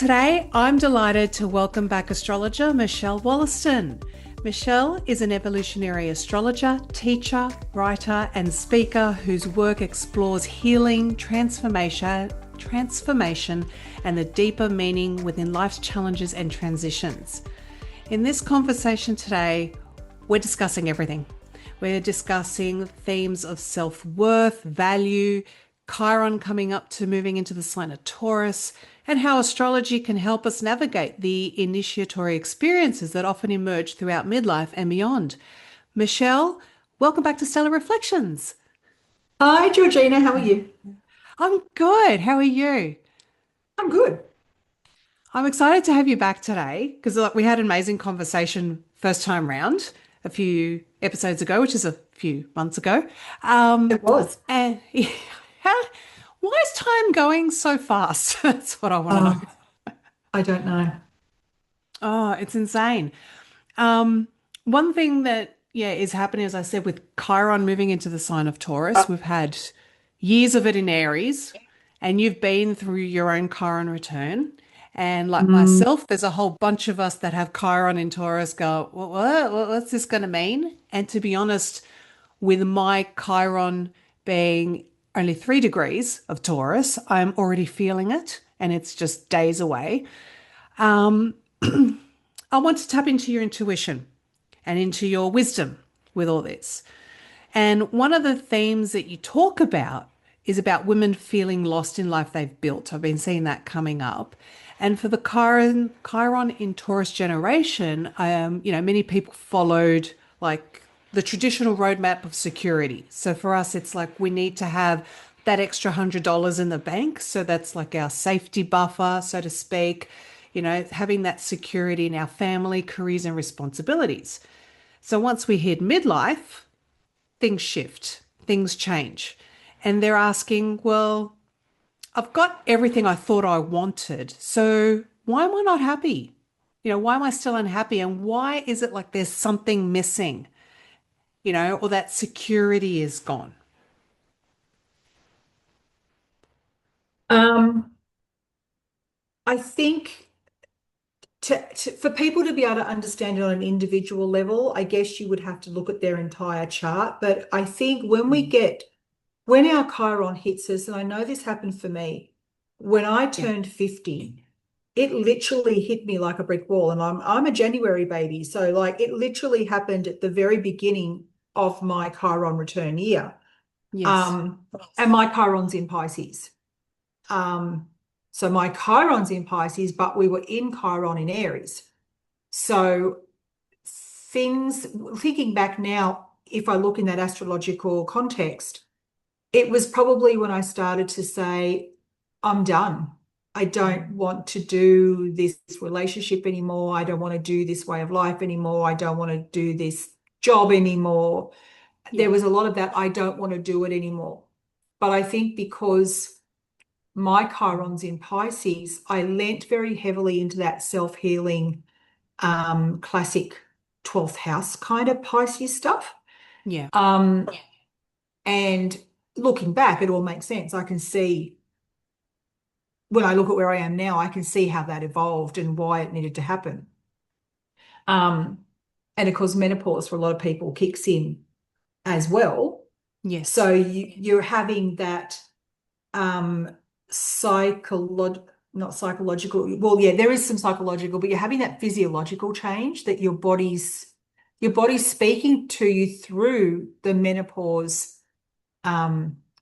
Today, I'm delighted to welcome back astrologer Michelle Wollaston. Michelle is an evolutionary astrologer, teacher, writer, and speaker whose work explores healing, transformation, and the deeper meaning within life's challenges and transitions. In this conversation today, we're discussing everything. We're discussing themes of self-worth, value, Chiron coming up to moving into the sign of Taurus, and how astrology can help us navigate the initiatory experiences that often emerge throughout midlife and beyond. Michelle, welcome back to Stellar Reflections. Hi, Georgina. How are you? I'm good. How are you? I'm good. I'm excited to have you back today because we had an amazing conversation first time round a few episodes ago, which is a few months ago. It was. And how, why is time going so fast? That's what I want to know. Oh, I don't know. Oh, it's insane. One thing that, is happening, as I said, with Chiron moving into the sign of Taurus, we've had years of it in Aries, and you've been through your own Chiron return. And like Mm, myself, there's a whole bunch of us that have Chiron in Taurus go, what's this going to mean? And to be honest, with my Chiron being only 3 degrees of Taurus, I'm already feeling it, and it's just days away. Um, I want to tap into your intuition and into your wisdom with all this. And one of the themes that you talk about is about women feeling lost in life they've built. I've been seeing that coming up. And for the Chiron in Taurus generation, many people followed like the traditional roadmap of security. So for us, it's like we need to have that extra $100 in the bank. So that's like our safety buffer, so to speak, having that security in our family, careers, and responsibilities. So once we hit midlife, things shift, things change. And they're asking, well, I've got everything I thought I wanted. So why am I not happy? Why am I still unhappy? And why is it like there's something missing, or that security is gone? Um, I think for people to be able to understand it on an individual level, I guess you would have to look at their entire chart. But I think Mm. when our Chiron hits us, and I know this happened for me, when I Yeah. turned 50, it literally hit me like a brick wall. And I'm a January baby. So like it literally happened at the very beginning of my Chiron return year. Yes. Um, and my Chiron's in Pisces. Um, so my Chiron's in Pisces, but we were in Chiron in Aries. So things, thinking back now, if I look in that astrological context, it was probably when I started to say, I'm done. I don't want to do this relationship anymore. I don't want to do this way of life anymore. I don't want to do this job anymore. Yeah. There was a lot of that. I don't want to do it anymore. But I think because my Chiron's in Pisces, I lent very heavily into that self-healing, classic 12th house kind of Pisces stuff. Yeah. Um, and looking back, it all makes sense. I can see when I look at where I am now, I can see how that evolved and why it needed to happen. Um, and of course, menopause for a lot of people kicks in as well. Yes. So you're having that psychological, not psychological. Well, yeah, there is some psychological, but you're having that physiological change that your body's speaking to you through the menopause.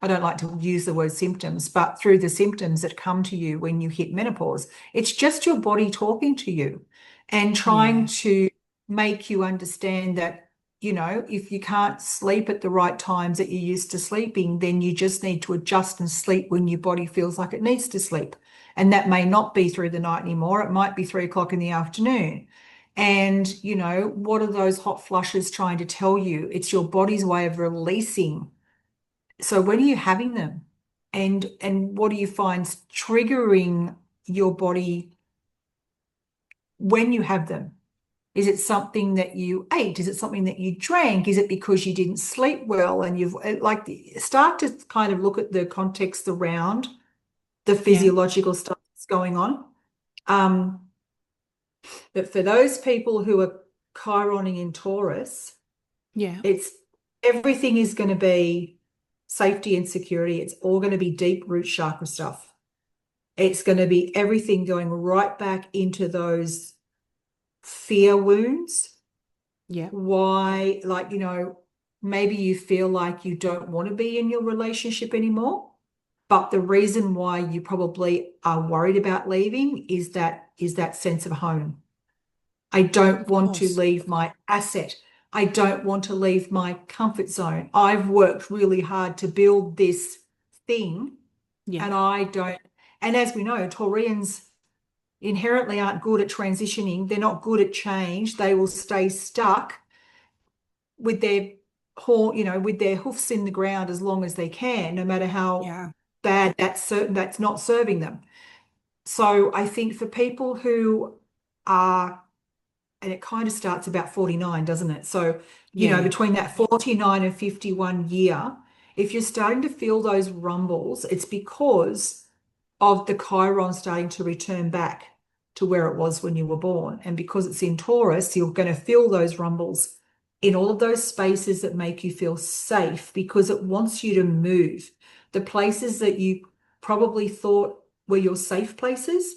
I don't like to use the word symptoms, but through the symptoms that come to you when you hit menopause, it's just your body talking to you and trying Yeah. to make you understand that, if you can't sleep at the right times that you're used to sleeping, then you just need to adjust and sleep when your body feels like it needs to sleep. And that may not be through the night anymore. It might be 3 o'clock in the afternoon. And, what are those hot flushes trying to tell you? It's your body's way of releasing. So when are you having them? And what do you find triggering your body when you have them? Is it something that you ate? Is it something that you drank? Is it because you didn't sleep well? And you've like start to look at the context around the Yeah. physiological stuff that's going on. Um, but for those people who are Chironing in Taurus, Yeah. it's everything is going to be safety and security. It's all going to be deep root chakra stuff. It's going to be everything going right back into those fear wounds. Yeah. Why, like, maybe you feel like you don't want to be in your relationship anymore, but the reason why you probably are worried about leaving is that sense of home. I don't Of want to course. leave my asset. I don't want to leave my comfort zone. I've worked really hard to build this thing, Yeah. and I don't. And as we know, Taurians inherently aren't good at transitioning. They're not good at change. They will stay stuck with their with their hoofs in the ground as long as they can, no matter how Yeah. bad that's not serving them. So I think for people who are, and it kind of starts about 49, doesn't it? So, Yeah. between that 49 and 51 year, if you're starting to feel those rumbles, it's because of the Chiron starting to return back to where it was when you were born. And because it's in Taurus, you're going to feel those rumbles in all of those spaces that make you feel safe because it wants you to move. The places that you probably thought were your safe places.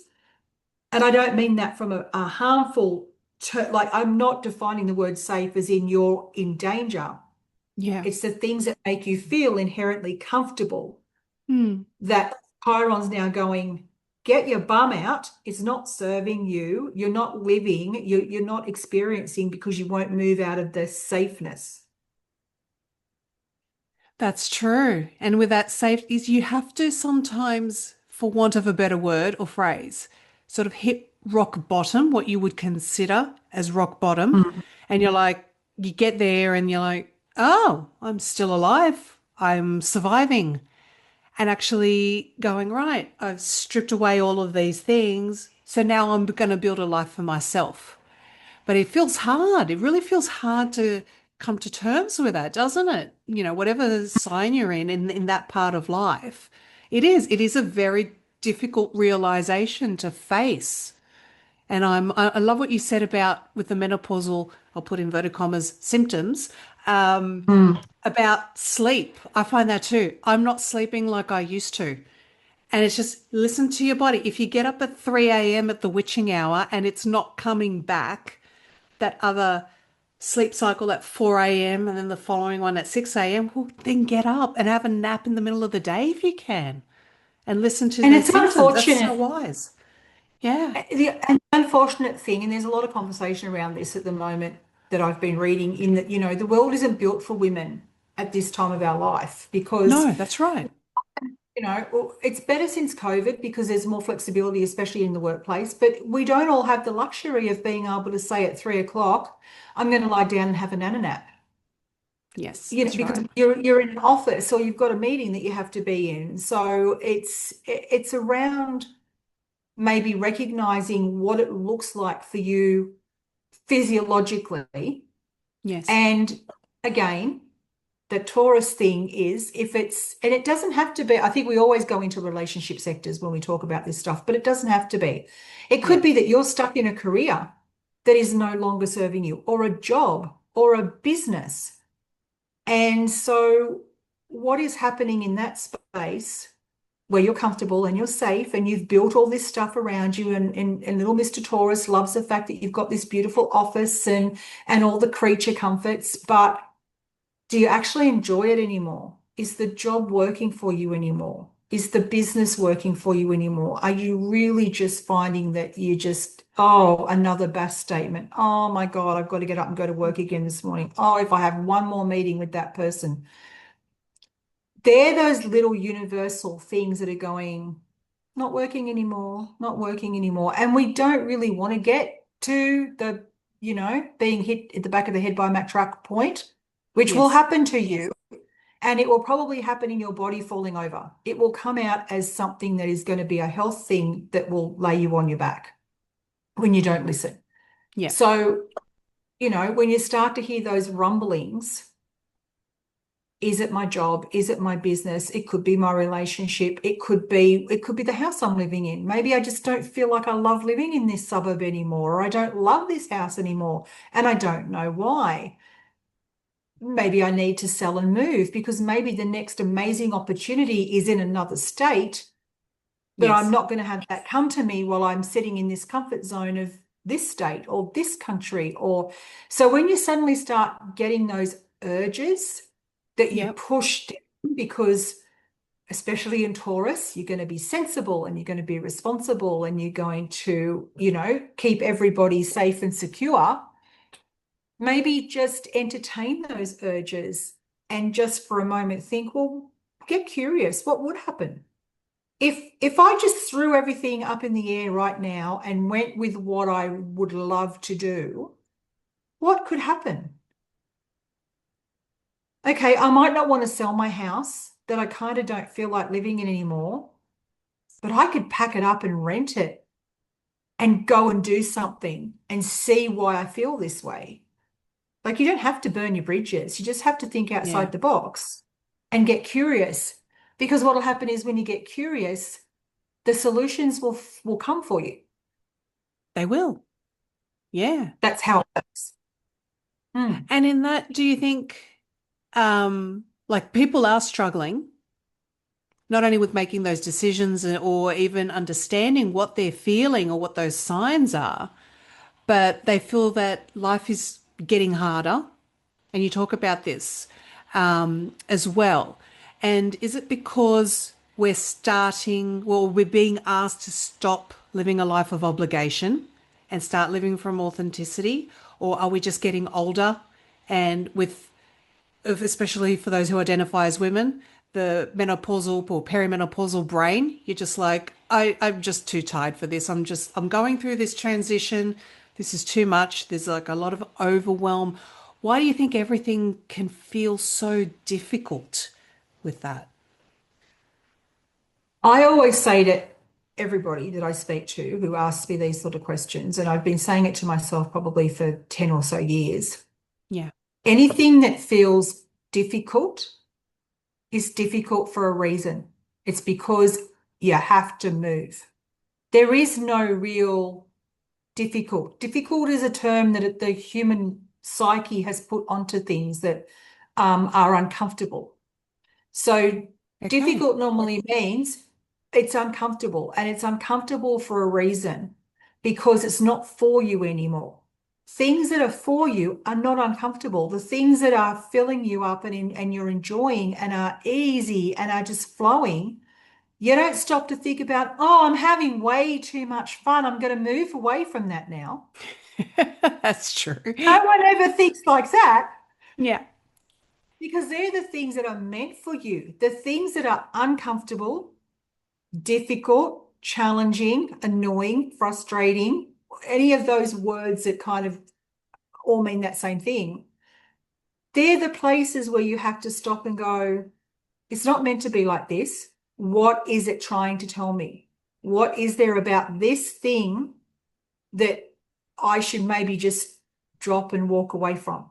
And I don't mean that from a harmful, like I'm not defining the word safe as in you're in danger. Yeah. It's the things that make you feel inherently comfortable Hmm. that Chiron's now going, get your bum out. It's not serving you. You're not living. You're not experiencing because you won't move out of the safeness. That's true. And with that safety, is you have to sometimes, for want of a better word or phrase, sort of hit rock bottom, what you would consider as rock bottom. Mm. And you're like, you get there and you're like, oh, I'm still alive. I'm surviving. And actually going, right, I've stripped away all of these things. So now I'm going to build a life for myself. But it feels hard. It really feels hard to come to terms with that, doesn't it? Whatever sign you're in that part of life, it is. It is a very difficult realization to face. And I love what you said about with the menopausal, I'll put inverted commas, symptoms, Mm. about sleep. I find that too. I'm not sleeping like I used to. And it's just listen to your body. If you get up at 3 a.m. at the witching hour and it's not coming back, that other sleep cycle at 4 a.m. and then the following one at 6 a.m., well, then get up and have a nap in the middle of the day if you can and listen to And those it's symptoms. That's so unfortunate. wise. Yeah. The unfortunate thing, and there's a lot of conversation around this at the moment that I've been reading, in that, the world isn't built for women at this time of our life because No, that's right. well, it's better since COVID because there's more flexibility, especially in the workplace. But we don't all have the luxury of being able to say at 3 o'clock, I'm going to lie down and have a nana nap. Yes, that's Because right. you're in an office or you've got a meeting that you have to be in. So it's around maybe recognizing what it looks like for you physiologically. Yes. And again, the Taurus thing is if it's, and it doesn't have to be, I think we always go into relationship sectors when we talk about this stuff, but it doesn't have to be. It could Yeah. be that you're stuck in a career that is no longer serving you, or a job, or a business. And so, what is happening in that space where you're comfortable and you're safe and you've built all this stuff around you, and little Mr. Taurus loves the fact that you've got this beautiful office and all the creature comforts, but do you actually enjoy it anymore? Is the job working for you anymore? Is the business working for you anymore? Are you really just finding that you just, oh, another BAS statement. Oh my God, I've got to get up and go to work again this morning. Oh, if I have one more meeting with that person. They're those little universal things that are going, not working anymore, not working anymore. And we don't really want to get to the, being hit at the back of the head by a Mack truck point, which will Yes. happen to you. And it will probably happen in your body falling over. It will come out as something that is going to be a health thing that will lay you on your back when you don't listen. Yeah. So, when you start to hear those rumblings, Is it my job? Is it my business? It could be my relationship. It could be the house I'm living in. Maybe I just don't feel like I love living in this suburb anymore, or I don't love this house anymore, and I don't know why. Maybe I need to sell and move because maybe the next amazing opportunity is in another state, but I'm Yes. not going to have that come to me while I'm sitting in this comfort zone of this state or this country. Or so when you suddenly start getting those urges that you Yep. push down, because especially in Taurus, you're going to be sensible and you're going to be responsible and you're going to, keep everybody safe and secure. Maybe just entertain those urges and just for a moment think, well, get curious. What would happen? If I just threw everything up in the air right now and went with what I would love to do, what could happen? Okay, I might not want to sell my house that I kind of don't feel like living in anymore, but I could pack it up and rent it and go and do something and see why I feel this way. Like you don't have to burn your bridges. You just have to think Yeah. outside the box and get curious. Because what will happen is when you get curious, the solutions will come for you. They will. Yeah. That's how it works. Hmm. And in that, do you think like people are struggling not only with making those decisions or even understanding what they're feeling or what those signs are, but they feel that life is getting harder. And you talk about this as well. And is it because we're being asked to stop living a life of obligation and start living from authenticity? Or are we just getting older and especially for those who identify as women, the menopausal or perimenopausal brain, you're just like, I'm just too tired for this. I'm going through this transition. This is too much. There's like a lot of overwhelm. Why do you think everything can feel so difficult with that? I always say to everybody that I speak to who asks me these sort of questions, and I've been saying it to myself probably for 10 or so years, Yeah. anything that feels difficult is difficult for a reason. It's because you have to move. There is no real difficult. Difficult is a term that the human psyche has put onto things that are uncomfortable. So Okay. difficult normally means it's uncomfortable, and it's uncomfortable for a reason because it's not for you anymore. Things that are for you are not uncomfortable. The things that are filling you up and you're enjoying and are easy and are just flowing, you don't stop to think about, oh, I'm having way too much fun. I'm going to move away from that now. That's true. No one ever thinks like that. Yeah. Because they're the things that are meant for you. The things that are uncomfortable, difficult, challenging, annoying, frustrating, any of those words that kind of all mean that same thing. They're the places where you have to stop and go, it's not meant to be like this. What is it trying to tell me? What is there about this thing that I should maybe just drop and walk away from?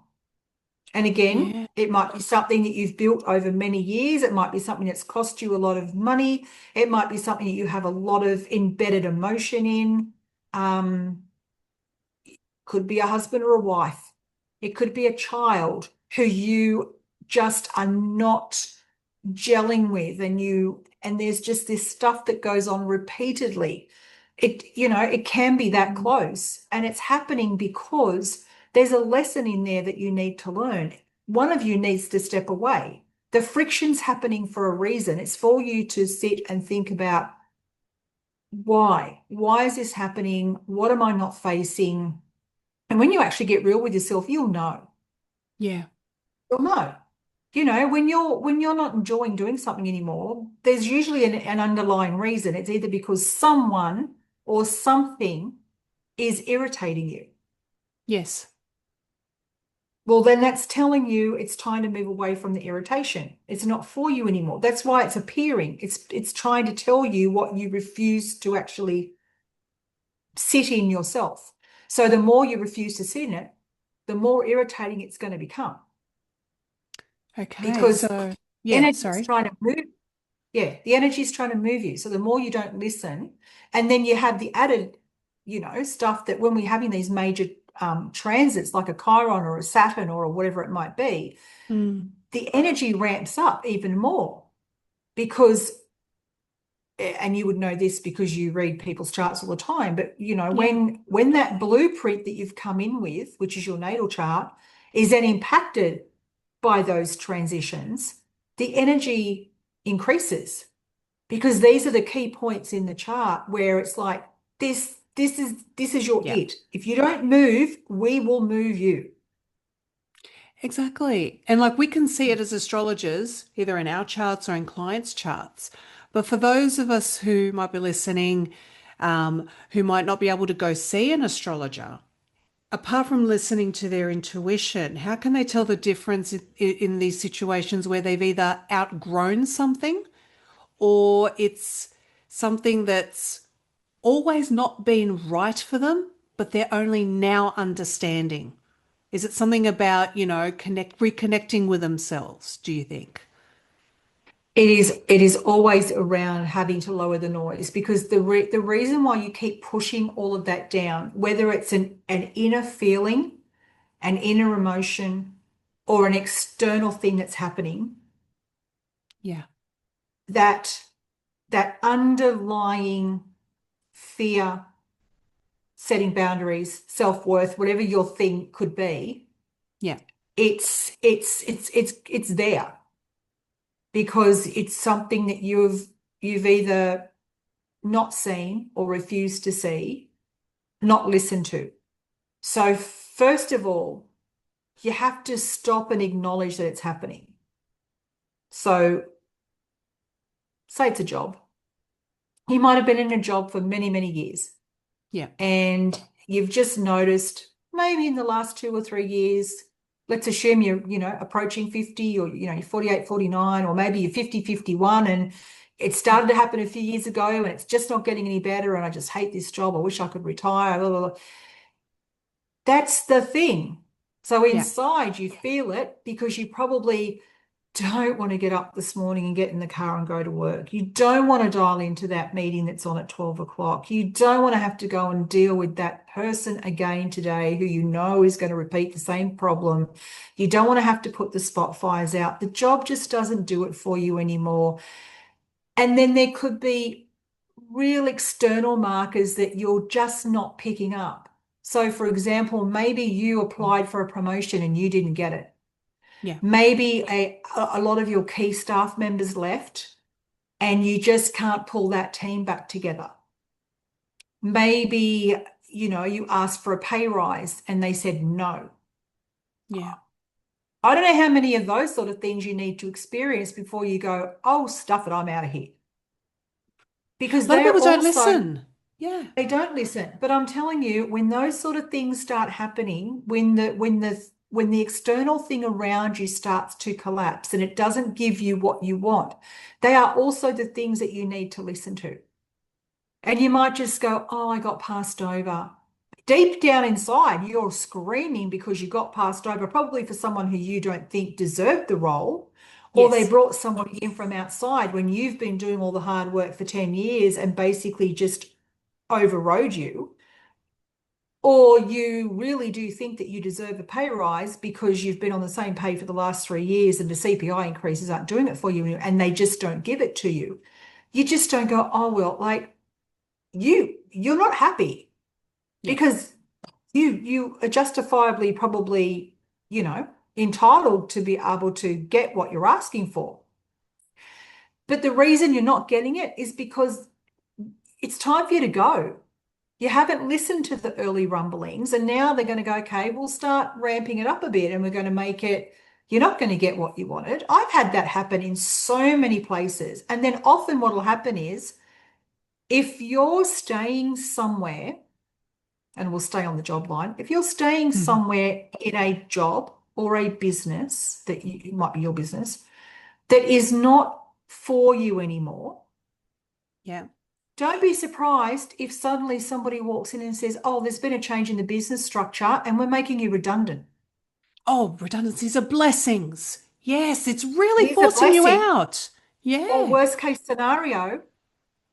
And again, Yeah. it might be something that you've built over many years. It might be something that's cost you a lot of money. It might be something that you have a lot of embedded emotion in. Um, could be a husband or a wife. It could be a child who you just are not gelling with, and there's just this stuff that goes on repeatedly. It can be that close, and it's happening because there's a lesson in there that you need to learn. One of you needs to step away. The friction's happening for a reason. It's for you to sit and think about why. Why is this happening? What am I not facing? And when you actually get real with yourself, you'll know. Yeah. You'll know. When you're not enjoying doing something anymore, there's usually an underlying reason. It's either because someone or something is irritating you. Yes. Well, then that's telling you it's time to move away from the irritation. It's not for you anymore. That's why it's appearing. It's trying to tell you what you refuse to actually sit in yourself. So the more you refuse to sit in it, the more irritating it's going to become. Okay. because So, yeah, energy is sorry. trying to move. Yeah, the energy is trying to move you. So the more you don't listen, and then you have the added, stuff that when we're having these major transits like a Chiron or a Saturn or whatever it might be, Mm, the energy ramps up even more because, and you would know this because you read people's charts all the time, but yeah, when that blueprint that you've come in with, which is your natal chart, is then impacted by those transitions, the energy increases because these are the key points in the chart where it's like this is your yeah, it. If you don't move, we will move you. exactly. And like we can see it as astrologers, either in our charts or in clients' charts. But for those of us who might be listening, who might not be able to go see an astrologer, apart from listening to their intuition, how can they tell the difference in these situations where they've either outgrown something or it's something that's always not been right for them, but they're only now understanding? Is it something about, reconnecting with themselves, do you think? It is always around having to lower the noise because the reason why you keep pushing all of that down, whether it's an inner feeling, an inner emotion, or an external thing that's happening, Yeah, that that underlying fear, setting boundaries, self-worth, whatever your thing could be, yeah, it's there because it's something that you've either not seen or refused to see, not listened to. So first of all, you have to stop and acknowledge that it's happening. So say it's a job. You might have been in a job for many, many years, yeah, and you've just noticed maybe in the last 2 or 3 years, let's assume you're, approaching 50 or, you're 48, 49, or maybe you're 50, 51, and it started to happen a few years ago and it's just not getting any better. And I just hate this job. I wish I could retire. Blah, blah, blah. That's the thing. So yeah, inside you feel it because you probably don't want to get up this morning and get in the car and go to work. You don't want to dial into that meeting that's on at 12 o'clock. You don't want to have to go and deal with that person again today who you know is going to repeat the same problem. You don't want to have to put the spot fires out. The job just doesn't do it for you anymore. And then there could be real external markers that you're just not picking up. So, for example, maybe you applied for a promotion and you didn't get it. yeah. Maybe a lot of your key staff members left and you just can't pull that team back together. Maybe, you asked for a pay rise and they said no. Yeah. I don't know how many of those sort of things you need to experience before you go, oh, stuff it, I'm out of here. Because A lot of they're people don't also listen. Yeah. They don't listen. But I'm telling you, when those sort of things start happening, when the external thing around you starts to collapse and it doesn't give you what you want, they are also the things that you need to listen to. And you might just go, oh, I got passed over. Deep down inside, you're screaming because you got passed over, probably for someone who you don't think deserved the role, or they Yes. brought someone in from outside when you've been doing all the hard work for 10 years and basically just overrode you, or you really do think that you deserve a pay rise because you've been on the same pay for the last 3 years and the CPI increases aren't doing it for you and they just don't give it to you. You just don't go, oh, well, like you're not happy Yeah. because you are justifiably probably, entitled to be able to get what you're asking for. But the reason you're not getting it is because it's time for you to go. You haven't listened to the early rumblings, and now they're going to go, okay, we'll start ramping it up a bit and we're going to make it, you're not going to get what you wanted. I've had that happen in so many places. And then often what will happen is if you're staying somewhere, and we'll stay on the job line, if you're staying Mhm. somewhere in a job or a business that it might be your business that is not for you anymore, Yeah. don't be surprised if suddenly somebody walks in and says, oh, there's been a change in the business structure and we're making you redundant. Oh, redundancies are blessings. Yes, it's It really is a forcing you blessing. out. Or Yeah. worst case scenario,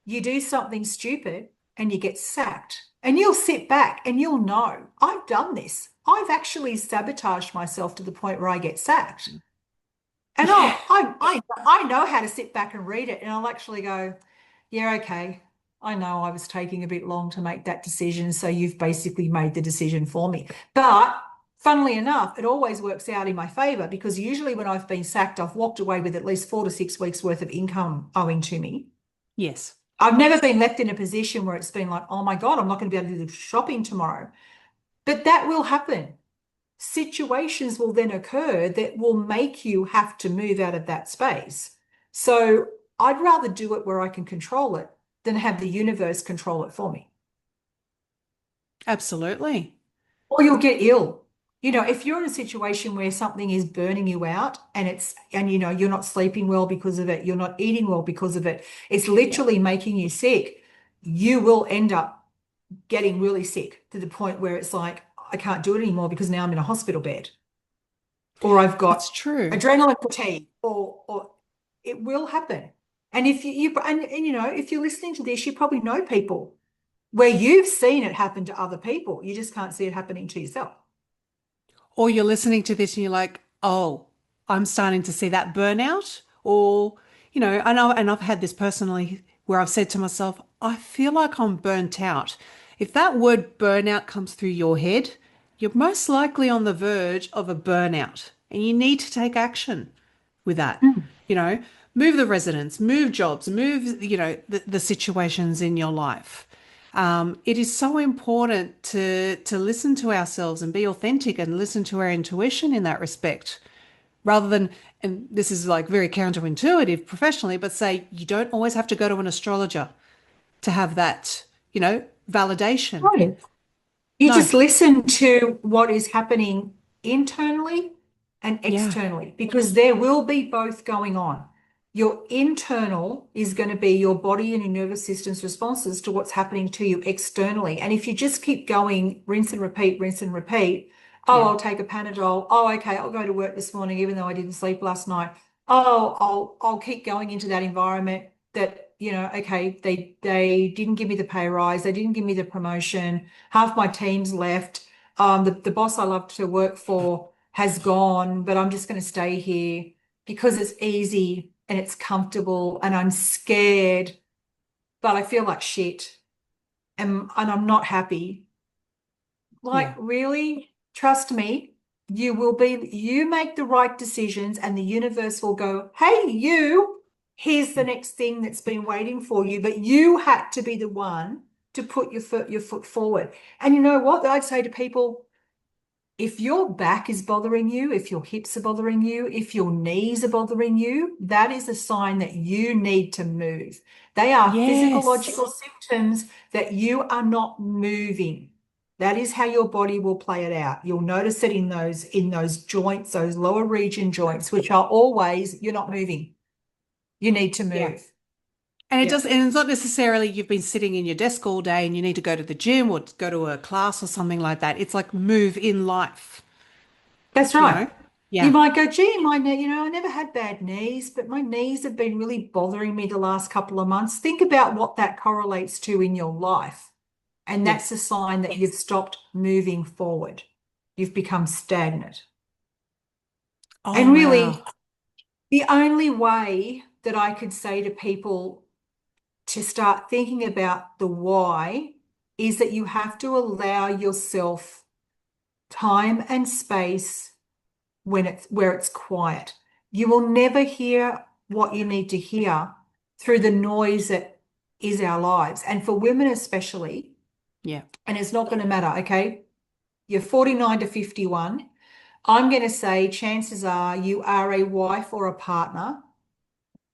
you do something stupid and you get sacked. And you'll sit back and you'll know, I've done this. I've actually sabotaged myself to the point where I get sacked. And Yeah. I know how to sit back and read it. And I'll actually go, yeah, okay. I know I was taking a bit long to make that decision. So you've basically made the decision for me. But funnily enough, it always works out in my favor because usually when I've been sacked, I've walked away with at least 4 to 6 weeks worth of income owing to me. Yes. I've never been left in a position where it's been like, oh my God, I'm not going to be able to do shopping tomorrow. But that will happen. Situations will then occur that will make you have to move out of that space. So I'd rather do it where I can control it than have the universe control it for me. Absolutely. Or you'll get ill. If you're in a situation where something is burning you out and you're not sleeping well because of it, you're not eating well because of it, it's Yeah. literally making you sick, you will end up getting really sick to the point where it's like, I can't do it anymore because now I'm in a hospital bed or I've It's got true. adrenaline fatigue or it will happen. And if if you're listening to this, you probably know people where you've seen it happen to other people. You just can't see it happening to yourself. Or you're listening to this and you're like, oh, I'm starting to see that burnout. Or, I know, and I've had this personally where I've said to myself, I feel like I'm burnt out. If that word burnout comes through your head, you're most likely on the verge of a burnout and you need to take action with that. Mm. You know, move the residence, move jobs, move, the situations in your life. It is so important to listen to ourselves and be authentic and listen to our intuition in that respect, rather than, and this is like very counterintuitive professionally, but say you don't always have to go to an astrologer to have that, validation. Right. You No, just listen to what is happening internally and yeah, externally because there will be both going on. Your internal is going to be your body and your nervous system's responses to what's happening to you externally. And if you just keep going, rinse and repeat, oh, yeah, I'll take a Panadol. Oh, okay, I'll go to work this morning even though I didn't sleep last night. Oh, I'll keep going into that environment that, okay, they didn't give me the pay rise, they didn't give me the promotion, half my team's left. The boss I love to work for has gone, but I'm just going to stay here because it's easy and it's comfortable and I'm scared, but I feel like shit and I'm not happy. Like, yeah, really? Trust me, you make the right decisions and the universe will go, hey, here's the next thing that's been waiting for you. But you had to be the one to put your foot forward. And you know what? I'd say to people, if your back is bothering you, if your hips are bothering you, if your knees are bothering you, that is a sign that you need to move. They are yes, physiological symptoms that you are not moving. That is how your body will play it out. You'll notice it in those joints, those lower region joints, which are always you're not moving. You need to yeah. move. And it Yeah, does, and it's not necessarily you've been sitting in your desk all day and you need to go to the gym or go to a class or something like that. It's like move in life, that's you right. know? You Yeah. might go, gee, my knee, I never had bad knees, but my knees have been really bothering me the last couple of months. Think about what that correlates to in your life. And that's Yes. a sign that you've stopped moving forward. You've become stagnant. Oh, And wow. really, the only way that I could say to people to start thinking about the why is that you have to allow yourself time and space where it's quiet. You will never hear what you need to hear through the noise that is our lives. And for women especially, Yeah. and it's not going to matter, okay? You're 49 to 51. I'm going to say chances are you are a wife or a partner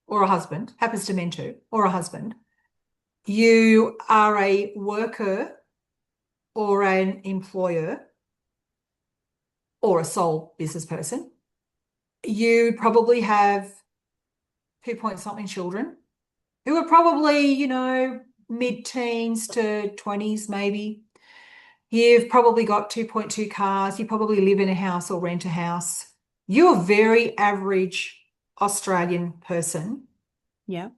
or a husband, happens to men too, or a husband. You are a worker or an employer or a sole business person. You probably have 2 point something children who are probably, mid-teens to 20s, maybe. You've probably got 2.2 cars. You probably live in a house or rent a house. You're a very average Australian person. Yeah.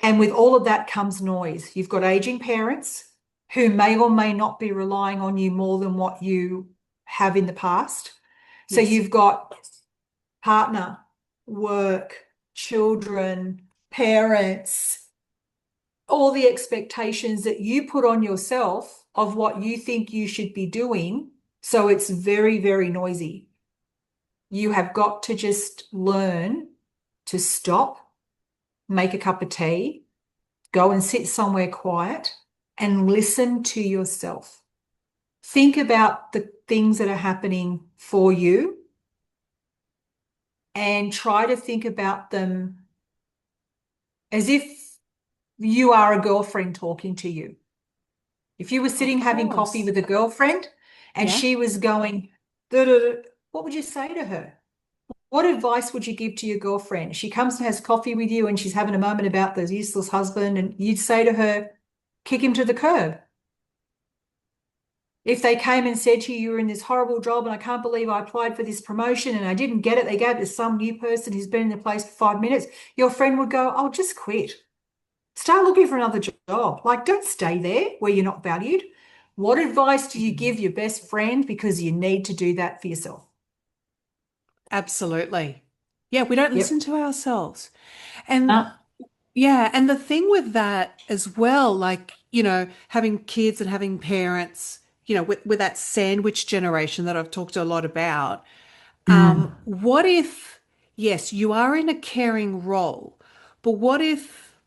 And with all of that comes noise. You've got aging parents who may or may not be relying on you more than what you have in the past. So Yes. you've got partner, work, children, parents, all the expectations that you put on yourself of what you think you should be doing. So it's very, very noisy. You have got to just learn to stop, make a cup of tea, go and sit somewhere quiet and listen to yourself. Think about the things that are happening for you and try to think about them as if you are a girlfriend talking to you. If you were Of sitting having coffee course. with a girlfriend and Yeah. she was going, "Duh, duh, duh," what would you say to her? What advice would you give to your girlfriend? She comes and has coffee with you and she's having a moment about the useless husband, and you'd say to her, kick him to the curb. If they came and said to you, you're in this horrible job and I can't believe I applied for this promotion and I didn't get it, they gave it to some new person who's been in the place for 5 minutes, your friend would go, I'll just quit. Start looking for another job. Like, don't stay there where you're not valued. What advice do you give your best friend? Because you need to do that for yourself. Absolutely. Yeah, we don't Yep. listen to ourselves. And Uh, yeah, and the thing with that as well, like, having kids and having parents, with that sandwich generation that I've talked a lot about, mm. what if, yes, you are in a caring role, but what if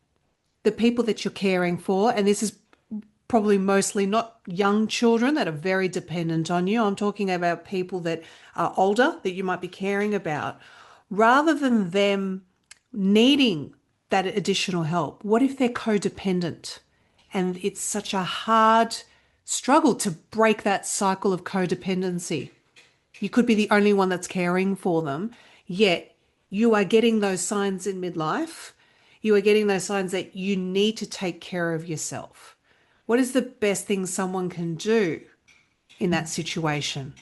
the people that you're caring for, and this is probably mostly not young children that are very dependent on you. I'm talking about people that are older that you might be caring about. Rather than them needing that additional help, what if they're codependent? And it's such a hard struggle to break that cycle of codependency. You could be the only one that's caring for them, yet you are getting those signs in midlife. You are getting those signs that you need to take care of yourself. What is the best thing someone can do in that situation?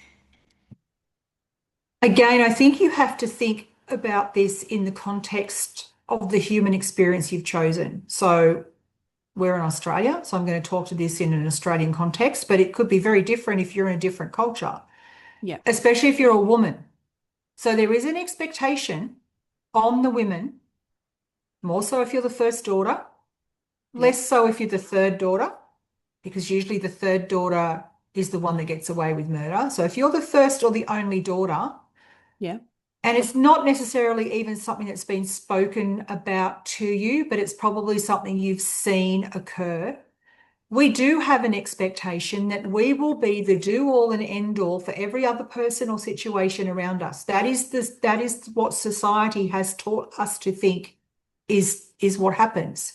Again, I think you have to think about this in the context of the human experience you've chosen. So we're in Australia, so I'm going to talk to this in an Australian context, but it could be very different if you're in a different culture, Yeah, especially if you're a woman. So there is an expectation on the women, more so if you're the first daughter, yeah, less so if you're the third daughter, because usually the third daughter is the one that gets away with murder. So if you're the first or the only daughter, yeah, and it's not necessarily even something that's been spoken about to you, but it's probably something you've seen occur. We do have an expectation that we will be the do all and end all for every other person or situation around us. That is what society has taught us to think is what happens.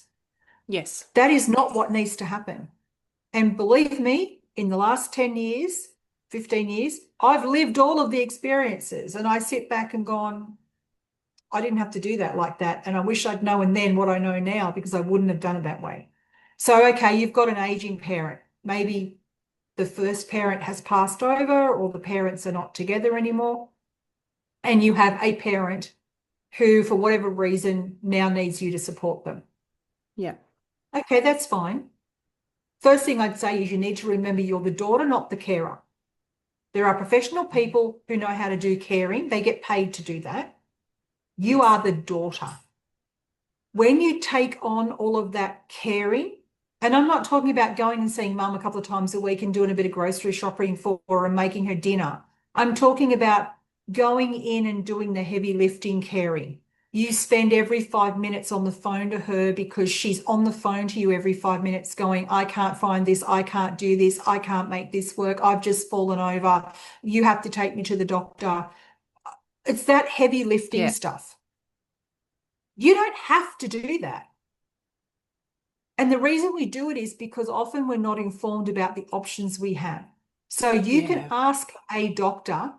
yes, That is not what needs to happen. And believe me, in the last 10 years, 15 years, I've lived all of the experiences and I sit back and gone, I didn't have to do that like that. And I wish I'd known then what I know now because I wouldn't have done it that way. So, okay, you've got an aging parent. Maybe the first parent has passed over or the parents are not together anymore. And you have a parent who, for whatever reason, now needs you to support them. yeah, Okay, that's fine. First thing I'd say is you need to remember you're the daughter, not the carer. There are professional people who know how to do caring. They get paid to do that. You yes, are the daughter. When you take on all of that caring, and I'm not talking about going and seeing mum a couple of times a week and doing a bit of grocery shopping for her and making her dinner. I'm talking about going in and doing the heavy lifting caring. You spend every 5 minutes on the phone to her because she's on the phone to you every 5 minutes going, I can't find this, I can't do this, I can't make this work, I've just fallen over, you have to take me to the doctor. It's that heavy lifting yeah, stuff. You don't have to do that. And the reason we do it is because often we're not informed about the options we have. So you can yeah, ask a doctor,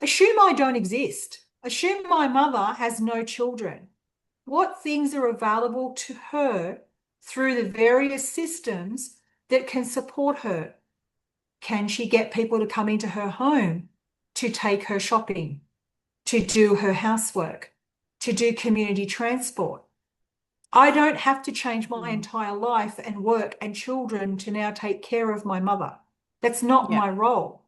assume I don't exist, assume my mother has no children. What things are available to her through the various systems that can support her? Can she get people to come into her home to take her shopping? to do her housework, to do community transport. I don't have to change my Mm. entire life and work and children to now take care of my mother. That's not Yeah. my role.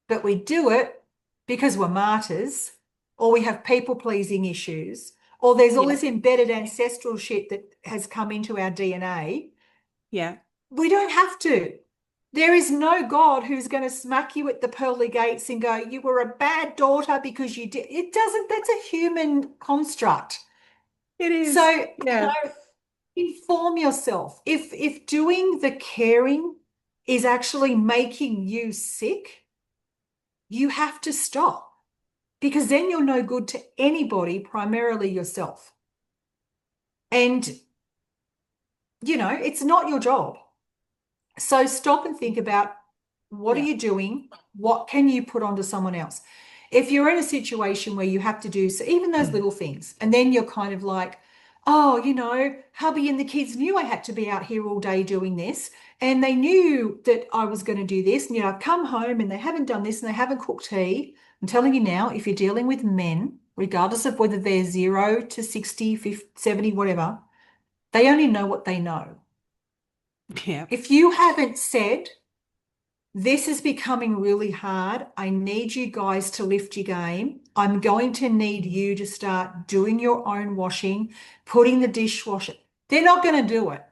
But we do it because we're martyrs, or we have people-pleasing issues, or there's all Yeah. this embedded ancestral shit that has come into our DNA. Yeah. We don't have to. There is no God who's going to smack you at the pearly gates and go, you were a bad daughter because you did. It doesn't, that's a human construct. It So, is. Yeah. inform yourself. If doing the caring is actually making you sick, you have to stop because then you're no good to anybody, primarily yourself. And, it's not your job. So stop and think about what are Yeah. you doing? What can you put onto someone else? If you're in a situation where you have to do so, even those little things, and then you're kind of like, oh, hubby and the kids knew I had to be out here all day doing this, and they knew that I was going to do this. And I've come home and they haven't done this and they haven't cooked tea. I'm telling you now, if you're dealing with men, regardless of whether they're 0 to 60, 50, 70, whatever, they only know what they know. Yeah. If you haven't said, this is becoming really hard. I need you guys to lift your game. I'm going to need you to start doing your own washing, putting the dishwasher. They're not going to do it.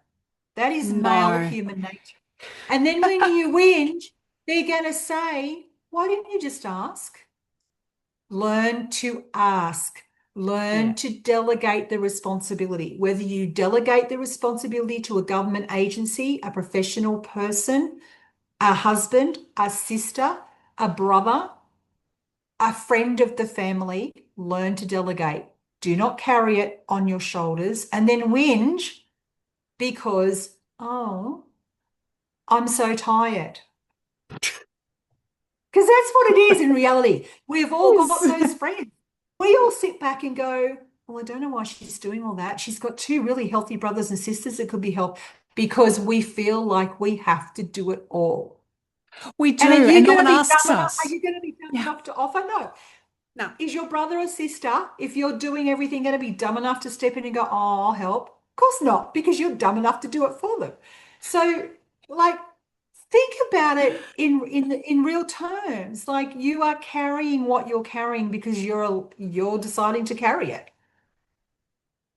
That is male No. human nature. And then when you whinge, they're going to say, why didn't you just ask? Learn to ask. Learn Yeah. to delegate the responsibility. Whether you delegate the responsibility to a government agency, a professional person, a husband, a sister, a brother, a friend of the family, learn to delegate. Do not carry it on your shoulders and then whinge because, oh, I'm so tired. Because that's what it is in reality. We've all got Yes. those friends. We all sit back and go, well, I don't know why she's doing all that. She's got two really healthy brothers and sisters that could be helped because we feel like we have to do it all. We And are do, and you no going to one be asks dumb enough? Are us. you going to be dumb Yeah. enough to offer? No. No. Is your brother or sister, if you're doing everything, going to be dumb enough to step in and go, oh, I'll help? Of course not, because you're dumb enough to do it for them. So, like, think about it in real terms. Like you are carrying what you're carrying because you're deciding to carry it,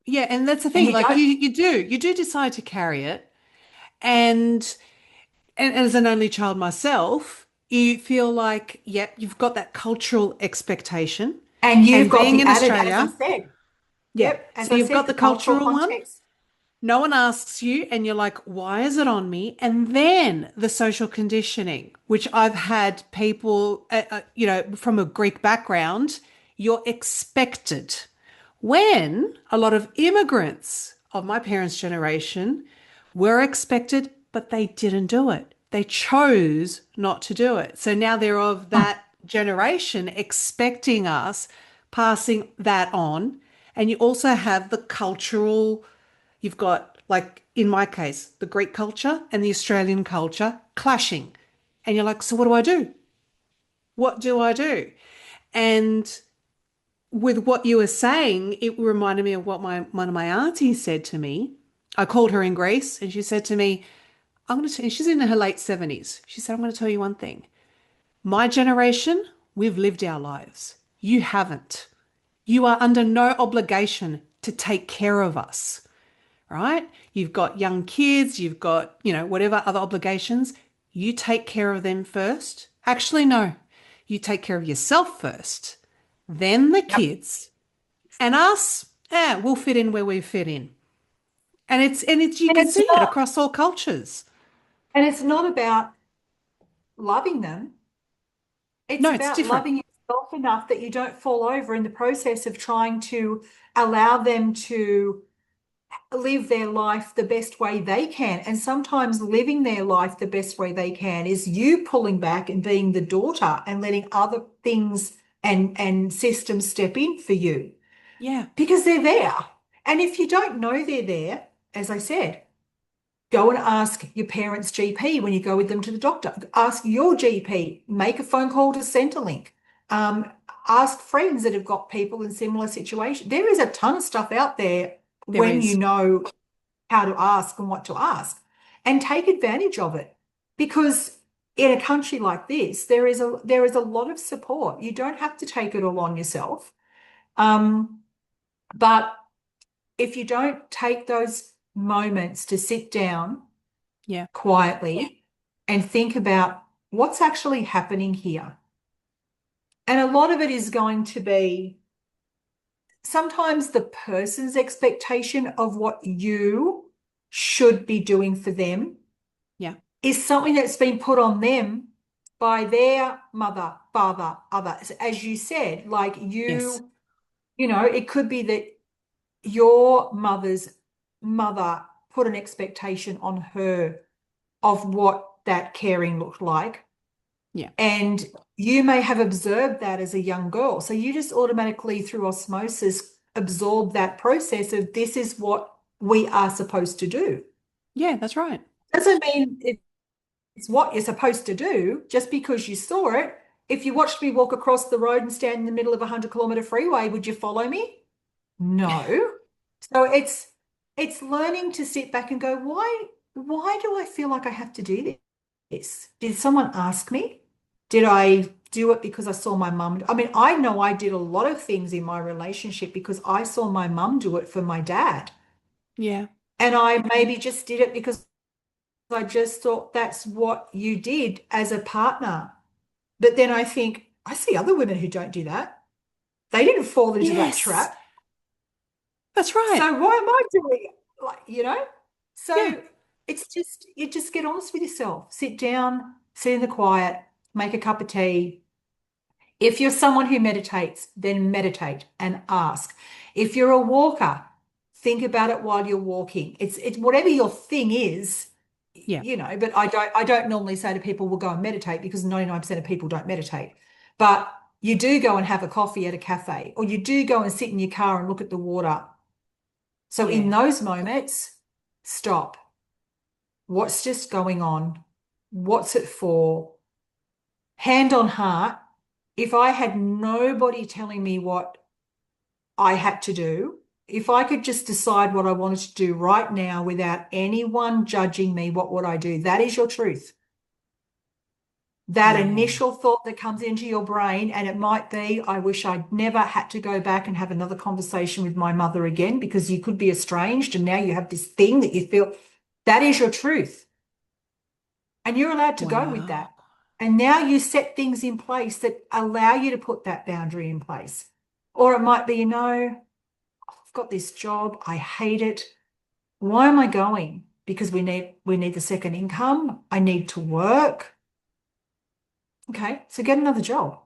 Yeah, and that's the and thing. you Like don't. you do decide to carry it, and as an only child myself, you feel like, yep, you've got that cultural expectation. And you've And got being the in added, as I Australia, said. yeah. Yep, as So I you've said, got the the cultural cultural one. context. No one asks you, and you're like, why is it on me? And then the social conditioning, which I've had people, from a Greek background, you're expected. When a lot of immigrants of my parents' generation were expected, but they didn't do it. They chose not to do it. So now they're of that generation expecting us, passing that on. And you also have the cultural, you've got, like in my case, the Greek culture and the Australian culture clashing. And you're like, so what do I do? What do I do? And with what you were saying, it reminded me of what one of my aunties said to me. I called her in Greece and she said to me, she's in her late 70s. She said, I'm going to tell you one thing. My generation, we've lived our lives. You haven't. You are under no obligation to take care of us, right? You've got young kids, you've got, whatever other obligations. You take care of them first. Actually, no. You take care of yourself first, then the Yep. kids, and us, we'll fit in where we fit in. And it's you And can it's see it not, across all cultures. and it's not about loving them. It's No, it's about different. loving yourself enough that you don't fall over in the process of trying to allow them to live their life the best way they can. And sometimes living their life the best way they can is you pulling back and being the daughter and letting other things and systems step in for you Yeah. because they're there. And if you don't know they're there, as I said, go and ask your parents' GP when you go with them to the doctor. Ask your GP. Make a phone call to Centrelink. Um, ask friends that have got people in similar situations. There is a ton of stuff out there There when you is. know how to ask and what to ask, and take advantage of it, because in a country like this, there is a lot of support. You don't have to take it all on yourself. Um, but if you don't take those moments to sit down Yeah. quietly and think about what's actually happening here, and a lot of it is going to be sometimes the person's expectation of what you should be doing for them Yeah. is something that's been put on them by their mother, father, others. As you said, like Yes. it could be that your mother's mother put an expectation on her of what that caring looked like. Yeah. And you may have observed that as a young girl. So you just automatically, through osmosis, absorb that process of this is what we are supposed to do. Yeah, that's right. Doesn't mean it's what you're supposed to do just because you saw it. If you watched me walk across the road and stand in the middle of a 100-kilometer freeway, would you follow me? No. So it's learning to sit back and go, why do I feel like I have to do this? Did someone ask me? Did I do it because I saw my mum? I mean, I know I did a lot of things in my relationship because I saw my mum do it for my dad. Yeah. And I maybe just did it because I just thought that's what you did as a partner. But then I think, I see other women who don't do that. They didn't fall into that Yes. trap. That's right. So why am I doing it? Like. Yeah. So it's just, you just get honest with yourself. Sit down, sit in the quiet, make a cup of tea. If you're someone who meditates, then meditate and ask. If you're a walker, think about it while you're walking. It's whatever your thing is, Yeah. but I don't normally say to people, we'll go and meditate, because 99% of people don't meditate. But you do go and have a coffee at a cafe, or you do go and sit in your car and look at the water. So in Yeah. those moments, stop. What's just going on? What's it for? Hand on heart, if I had nobody telling me what I had to do, if I could just decide what I wanted to do right now without anyone judging me, what would I do? That is your truth. That Yeah. initial thought that comes into your brain, and it might be, I wish I'd never had to go back and have another conversation with my mother again, because you could be estranged and now you have this thing that you feel. That is your truth. And you're allowed to go with Wow. that. And now you set things in place that allow you to put that boundary in place. Or it might be, I've got this job, I hate it. Why am I going? Because we need the second income. I need to work. Okay, so get another job.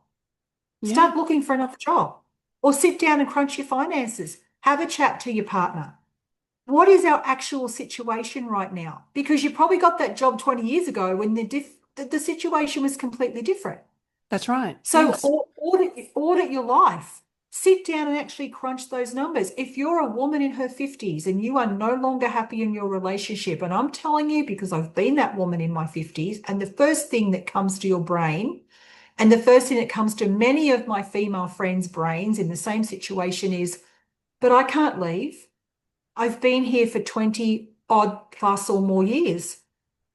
Yeah. Start looking for another job. Or sit down and crunch your finances. Have a chat to your partner. What is our actual situation right now? Because you probably got that job 20 years ago when the situation was completely different. That's right. So Yes. audit your life. Sit down and actually crunch those numbers. If you're a woman in her 50s and you are no longer happy in your relationship, and I'm telling you because I've been that woman in my 50s, and the first thing that comes to your brain, and the first thing that comes to many of my female friends' brains in the same situation is, but I can't leave. I've been here for 20 odd plus or more years.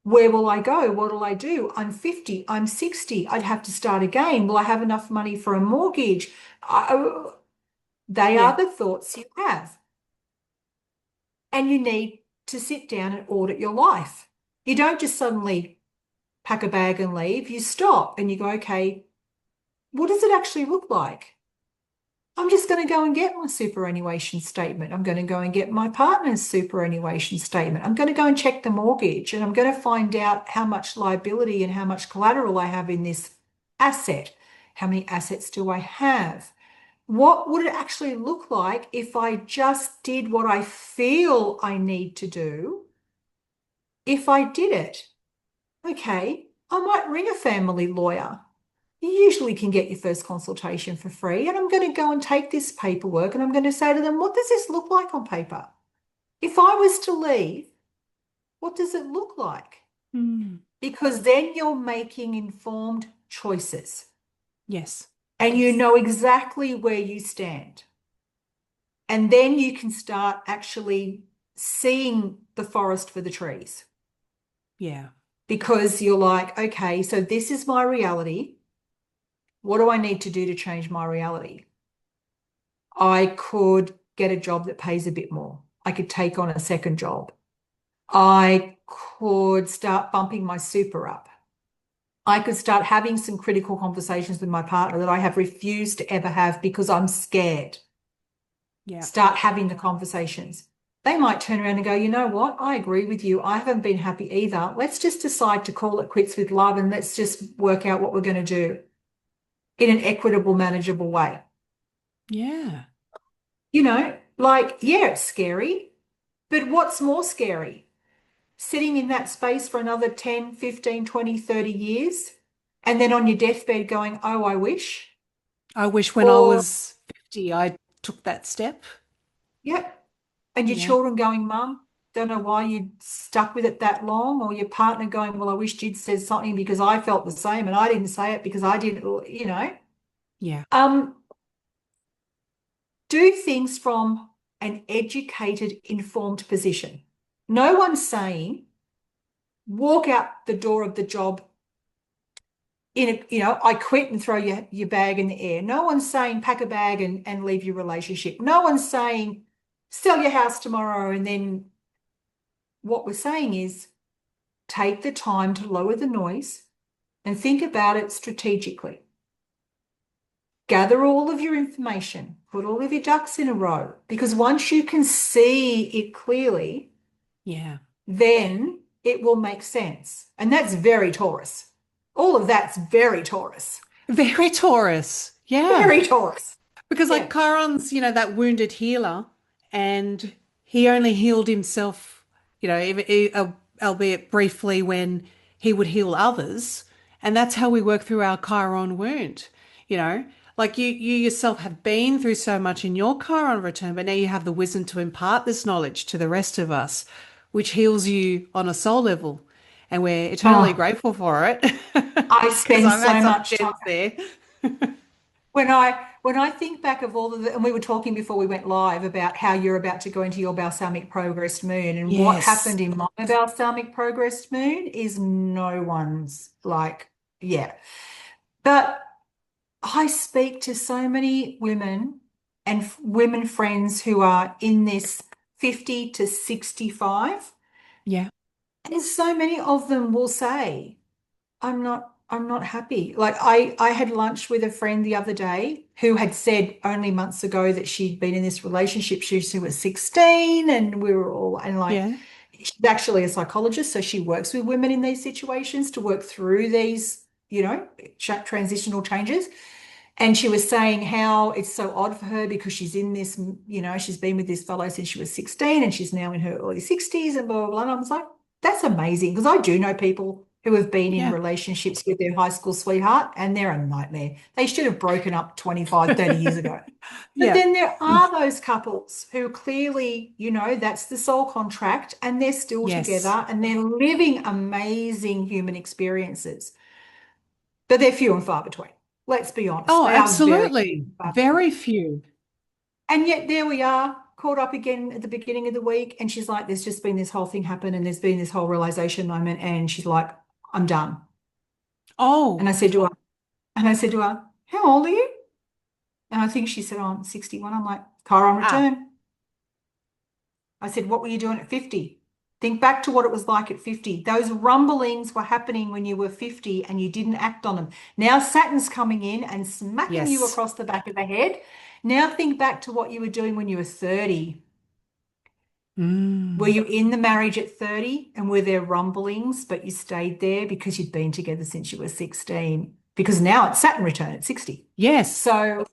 Where will I go? What will I do? I'm 50, I'm 60. I'd have to start again. Will I have enough money for a mortgage? They Yeah. are the thoughts you have. And you need to sit down and audit your life. You don't just suddenly pack a bag and leave. You stop and you go, okay, what does it actually look like? I'm just going to go and get my superannuation statement. I'm going to go and get my partner's superannuation statement. I'm going to go and check the mortgage, and I'm going to find out how much liability and how much collateral I have in this asset. How many assets do I have? What would it actually look like if I just did what I feel I need to do? If I did it, okay, I might ring a family lawyer. You usually can get your first consultation for free. And I'm going to go and take this paperwork and I'm going to say to them, what does this look like on paper? If I was to leave, what does it look like? Mm. Because then you're making informed choices. Yes. and you know exactly where you stand. And then you can start actually seeing the forest for the trees Yeah. because you're like, okay, so this is my reality. What do I need to do to change my reality? I could get a job that pays a bit more. I could take on a second job. I could start bumping my super up. I could start having some critical conversations with my partner that I have refused to ever have because I'm scared. Yeah. Start having the conversations. They might turn around and go, you know what? I agree with you. I haven't been happy either. Let's just decide to call it quits with love and let's just work out what we're going to do in an equitable, manageable way. Yeah. Like, yeah, it's scary, but what's more scary? Sitting in that space for another 10, 15, 20, 30 years, and then on your deathbed going, oh, I wish. I wish when I Or, was 50, I took that step. yep. And your Yeah. children going, Mum, don't know why you stuck with it that long. Or your partner going, well, I wish you'd said something because I felt the same and I didn't say it because I didn't. Yeah. Um, do things from an educated, informed position. No one's saying walk out the door of the job I quit and throw your bag in the air. No one's saying pack a bag and leave your relationship. No one's saying sell your house tomorrow. And then what we're saying is take the time to lower the noise and think about it strategically. Gather all of your information, put all of your ducks in a row, because once you can see it clearly, Yeah. then it will make sense. And that's very Taurus. All of that's very Taurus. Very Taurus. Yeah. Very Taurus. Because like Yeah. Chiron's, that wounded healer, and he only healed himself, albeit briefly when he would heal others. And that's how we work through our Chiron wound, you know. Like you yourself have been through so much in your Chiron return, but now you have the wisdom to impart this knowledge to the rest of us, which heals you on a soul level. And we're eternally Oh, grateful for it I because spend I've had so some much time gems there. when I think back of all of the, and we were talking before we went live about how you're about to go into your balsamic progressed moon, and what Yes. happened in my balsamic progressed moon is no one's like, yeah. But I speak to so many women and women friends who are in this 50 to 65, Yeah. and so many of them will say, I'm not happy. Like I had lunch with a friend the other day who had said only months ago that she'd been in this relationship. She was 16 and we were all and like Yeah. she's actually a psychologist, so she works with women in these situations to work through these, transitional changes. And she was saying how it's so odd for her because she's in this, she's been with this fellow since she was 16 and she's now in her early 60s and blah, blah, blah. And I was like, that's amazing because I do know people who have been in Yeah. relationships with their high school sweetheart and they're a nightmare. They should have broken up 25, 30 years ago. But Yeah. then there are those couples who clearly, that's the soul contract and they're still Yes. together and they're living amazing human experiences. But they're few and far between. Let's be honest. Oh, They are very few absolutely. and far between. Very few. And yet there we are, caught up again at the beginning of the week. And she's like, there's just been this whole thing happen and there's been this whole realization moment. And she's like, I'm done. And Oh, I said to her, how old are you? And I think she said, oh, I'm 61. I'm like, Chiron ah, return. I said, what were you doing at 50? Think back to what it was like at 50. Those rumblings were happening when you were 50 and you didn't act on them. Now Saturn's coming in and smacking you yes. across the back of the head. Now think back to what you were doing when you were 30. Were Mm. you in the marriage at 30 and were there rumblings, but you stayed there because you'd been together since you were 16? Because now it's Saturn return at 60. Yes, So,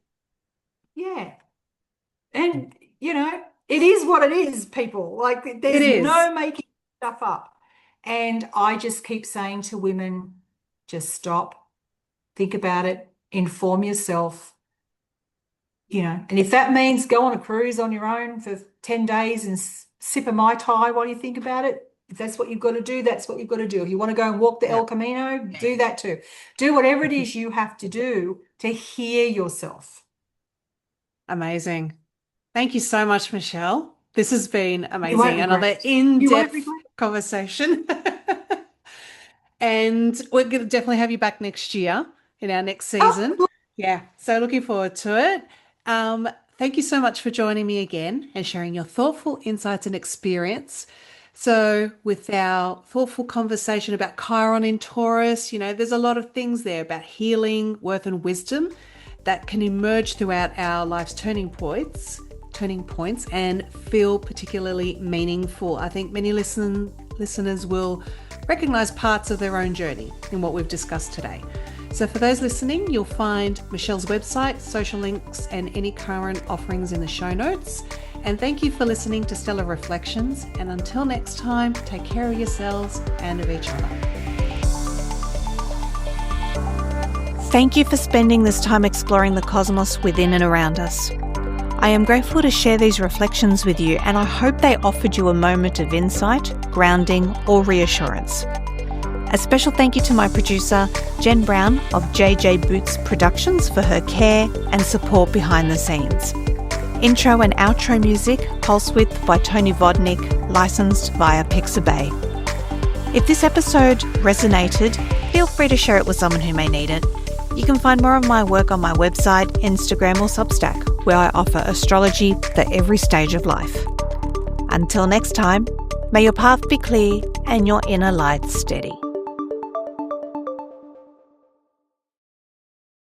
yeah. And, it is what it is, people. Like, it there's is. no making stuff up. And I just keep saying to women, just stop, think about it, inform yourself, and if that means go on a cruise on your own for 10 days and sip a Mai Tai while you think about it, If that's what you've got to do, that's what you've got to do. If you want to go and walk the Yeah. El Camino, do that too. Do whatever it is you have to do to hear yourself. Amazing. Thank you so much, Michelle. This has been You won't amazing. regret Another it. You won't in-depth regret conversation. And we're going to definitely have you back next year in our next it. Oh, season. Yeah, so looking forward to it. Thank you so much for joining me again and sharing your thoughtful insights and experience. So, with our thoughtful conversation about Chiron in Taurus, there's a lot of things there about healing, worth, and wisdom that can emerge throughout our life's turning points, and feel particularly meaningful. I think many listeners will recognize parts of their own journey in what we've discussed today. So for those listening, you'll find Michelle's website, social links, and any current offerings in the show notes. And thank you for listening to Stellar Reflections. And until next time, take care of yourselves and of each other. Thank you for spending this time exploring the cosmos within and around us. I am grateful to share these reflections with you, and I hope they offered you a moment of insight, grounding, or reassurance. A special thank you to my producer, Jen Brown of JJ Boots Productions, for her care and support behind the scenes. Intro and outro music, Pulse Width by Tony Vodnik, licensed via Pixabay. If this episode resonated, feel free to share it with someone who may need it. You can find more of my work on my website, Instagram, or Substack, where I offer astrology for every stage of life. Until next time, may your path be clear and your inner light steady.